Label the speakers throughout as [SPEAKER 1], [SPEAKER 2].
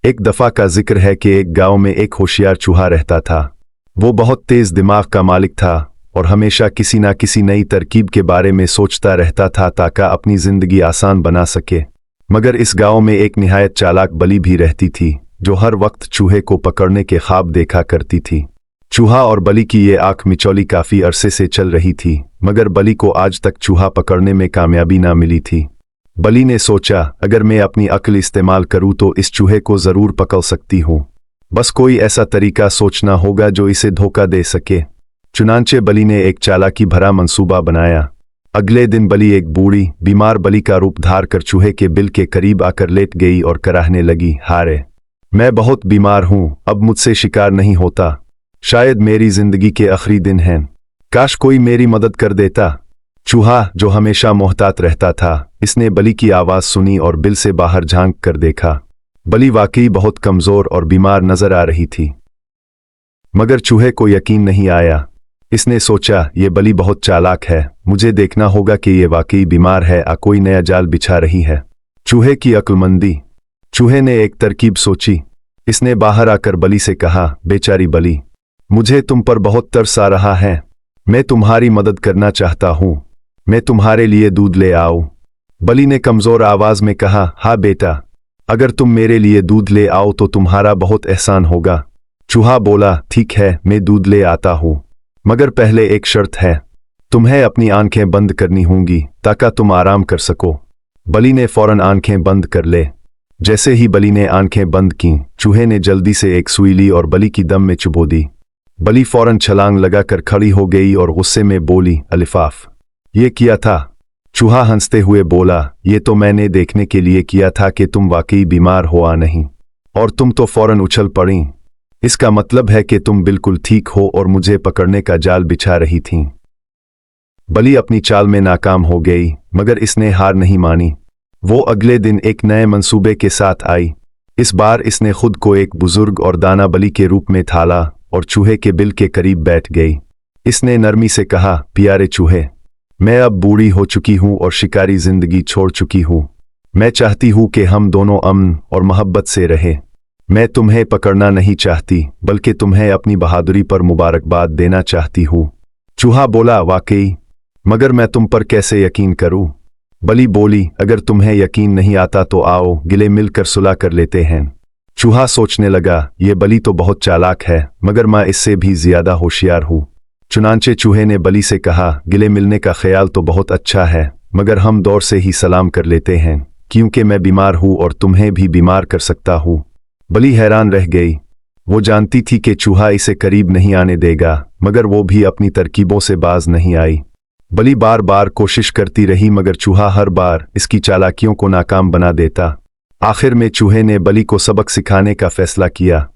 [SPEAKER 1] एक दफा का जिक्र है कि एक गांव में एक होशियार चूहा रहता था। वो बहुत तेज दिमाग का मालिक था और हमेशा किसी ना किसी नई तरकीब के बारे में सोचता रहता था ताकि अपनी जिंदगी आसान बना सके। मगर इस गांव में एक निहायत चालाक बली भी रहती थी जो हर वक्त चूहे को पकड़ने के ख्वाब देखा करती थी। चूहा और बली की ये आंख मिचौली काफी अरसे से चल रही थी, मगर बली को आज तक चूहा पकड़ने में कामयाबी ना मिली थी। बली ने सोचा, अगर मैं अपनी अक्ल इस्तेमाल करूं तो इस चूहे को जरूर पकड़ सकती हूं। बस कोई ऐसा तरीका सोचना होगा जो इसे धोखा दे सके। चुनांचे बली ने एक चालाकी भरा मंसूबा बनाया। अगले दिन बली एक बूढ़ी बीमार बली का रूप धार कर चूहे के बिल के करीब आकर लेट गई और कराहने लगी, हारे, मैं बहुत बीमार हूं, अब मुझसे शिकार नहीं होता। शायद मेरी जिंदगी के आखिरी दिन हैं। काश कोई मेरी मदद कर देता। चूहा, जो हमेशा मोहतात रहता था, इसने बली की आवाज सुनी और बिल से बाहर झांक कर देखा। बली वाकई बहुत कमजोर और बीमार नजर आ रही थी, मगर चूहे को यकीन नहीं आया। इसने सोचा, ये बली बहुत चालाक है, मुझे देखना होगा कि ये वाकई बीमार है या कोई नया जाल बिछा रही है। चूहे की अक्लमंदी। चूहे ने एक तरकीब सोची। इसने बाहर आकर बली से कहा, बेचारी बली, मुझे तुम पर बहुत तरस आ रहा है, मैं तुम्हारी मदद करना चाहता हूं, मैं तुम्हारे लिए दूध ले आऊं। बली ने कमजोर आवाज में कहा, हाँ बेटा, अगर तुम मेरे लिए दूध ले आओ तो तुम्हारा बहुत एहसान होगा। चूहा बोला, ठीक है, मैं दूध ले आता हूं, मगर पहले एक शर्त है, तुम्हें अपनी आंखें बंद करनी होंगी ताकि तुम आराम कर सको। बली ने फौरन आंखें बंद कर ले। जैसे ही बली ने आंखें बंद की, चूहे ने जल्दी से एक सुई ली और बली की दम में चुभो दी। बली फौरन छलांग लगाकर खड़ी हो गई और गुस्से में बोली, अलिफाफ, ये किया था? चूहा हंसते हुए बोला, ये तो मैंने देखने के लिए किया था कि तुम वाकई बीमार हो या नहीं, और तुम तो फौरन उछल पड़ी। इसका मतलब है कि तुम बिल्कुल ठीक हो और मुझे पकड़ने का जाल बिछा रही थीं। बली अपनी चाल में नाकाम हो गई, मगर इसने हार नहीं मानी। वो अगले दिन एक नए मंसूबे के साथ आई। इस बार इसने खुद को एक बुजुर्ग और दाना बली के रूप में ढाला और चूहे के बिल के करीब बैठ गई। इसने नरमी से कहा, प्यारे चूहे, मैं अब बूढ़ी हो चुकी हूं और शिकारी जिंदगी छोड़ चुकी हूं। मैं चाहती हूं कि हम दोनों अमन और मोहब्बत से रहें। मैं तुम्हें पकड़ना नहीं चाहती, बल्कि तुम्हें अपनी बहादुरी पर मुबारकबाद देना चाहती हूं। चूहा बोला, वाकई, मगर मैं तुम पर कैसे यकीन करूं? बली बोली, अगर तुम्हें यकीन नहीं आता तो आओ गिले मिलकर सुलह कर लेते हैं। चूहा सोचने लगा, ये बली तो बहुत चालाक है, मगर मैं इससे भी ज्यादा होशियार हूं। चुनांचे चूहे ने बली से कहा, गिले मिलने का ख्याल तो बहुत अच्छा है, मगर हम दौर से ही सलाम कर लेते हैं, क्योंकि मैं बीमार हूं और तुम्हें भी बीमार कर सकता हूं। बली हैरान रह गई। वो जानती थी कि चूहा इसे करीब नहीं आने देगा, मगर वो भी अपनी तरकीबों से बाज नहीं आई। बली बार बार कोशिश करती रही, मगर चूहा हर बार इसकी चालाकियों को नाकाम बना देता। आखिर में चूहे ने बली को सबक सिखाने का फैसला किया।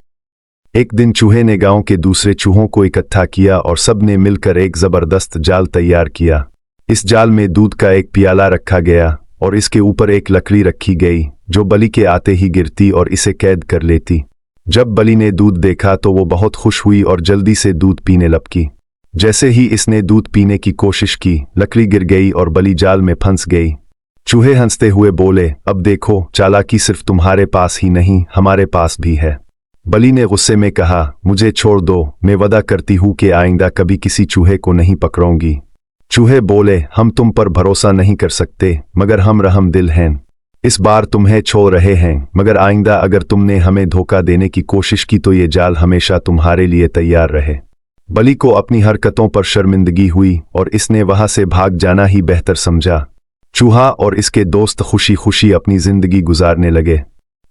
[SPEAKER 1] एक दिन चूहे ने गांव के दूसरे चूहों को इकट्ठा किया और सब ने मिलकर एक जबरदस्त जाल तैयार किया। इस जाल में दूध का एक प्याला रखा गया और इसके ऊपर एक लकड़ी रखी गई जो बली के आते ही गिरती और इसे कैद कर लेती। जब बली ने दूध देखा तो वो बहुत खुश हुई और जल्दी से दूध पीने लपकी। जैसे ही इसने दूध पीने की कोशिश की, लकड़ी गिर गई और बली जाल में फंस गई। चूहे हंसते हुए बोले, अब देखो, चालाकी सिर्फ तुम्हारे पास ही नहीं, हमारे पास भी है। बली ने गुस्से में कहा, मुझे छोड़ दो, मैं वादा करती हूं कि आइंदा कभी किसी चूहे को नहीं पकड़ूंगी। चूहे बोले, हम तुम पर भरोसा नहीं कर सकते, मगर हम रहम दिल हैं। इस बार तुम्हें छोड़ रहे हैं, मगर आइंदा अगर तुमने हमें धोखा देने की कोशिश की तो ये जाल हमेशा तुम्हारे लिए तैयार रहे। बली को अपनी हरकतों पर शर्मिंदगी हुई और इसने वहां से भाग जाना ही बेहतर समझा। चूहा और इसके दोस्त खुशी खुशी अपनी जिंदगी गुजारने लगे।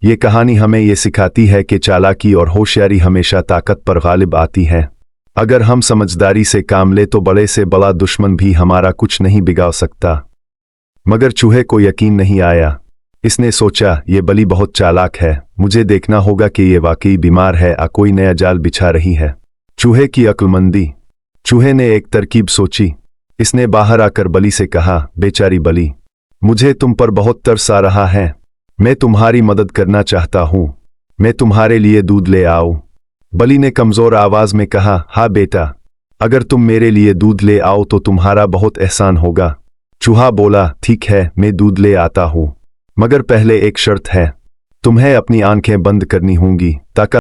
[SPEAKER 1] ये कहानी हमें ये सिखाती है कि चालाकी और होशियारी हमेशा ताकत पर गालिब आती है। अगर हम समझदारी से काम ले तो बड़े से बड़ा दुश्मन भी हमारा कुछ नहीं बिगाड़ सकता। मगर चूहे को यकीन नहीं आया। इसने सोचा, ये बली बहुत चालाक है, मुझे देखना होगा कि ये वाकई बीमार है या कोई नया जाल बिछा रही है। चूहे की अक्लमंदी। चूहे ने एक तरकीब सोची। इसने बाहर आकर बली से कहा, बेचारी बली, मुझे तुम पर बहुत तरस आ रहा है, मैं तुम्हारी मदद करना चाहता हूं, मैं तुम्हारे लिए दूध ले आऊं। बली ने कमजोर आवाज में कहा, हाँ बेटा, अगर तुम मेरे लिए दूध ले आओ तो तुम्हारा बहुत एहसान होगा। चूहा बोला, ठीक है, मैं दूध ले आता हूं, मगर पहले एक शर्त है, तुम्हें अपनी आंखें बंद करनी होंगी ताकि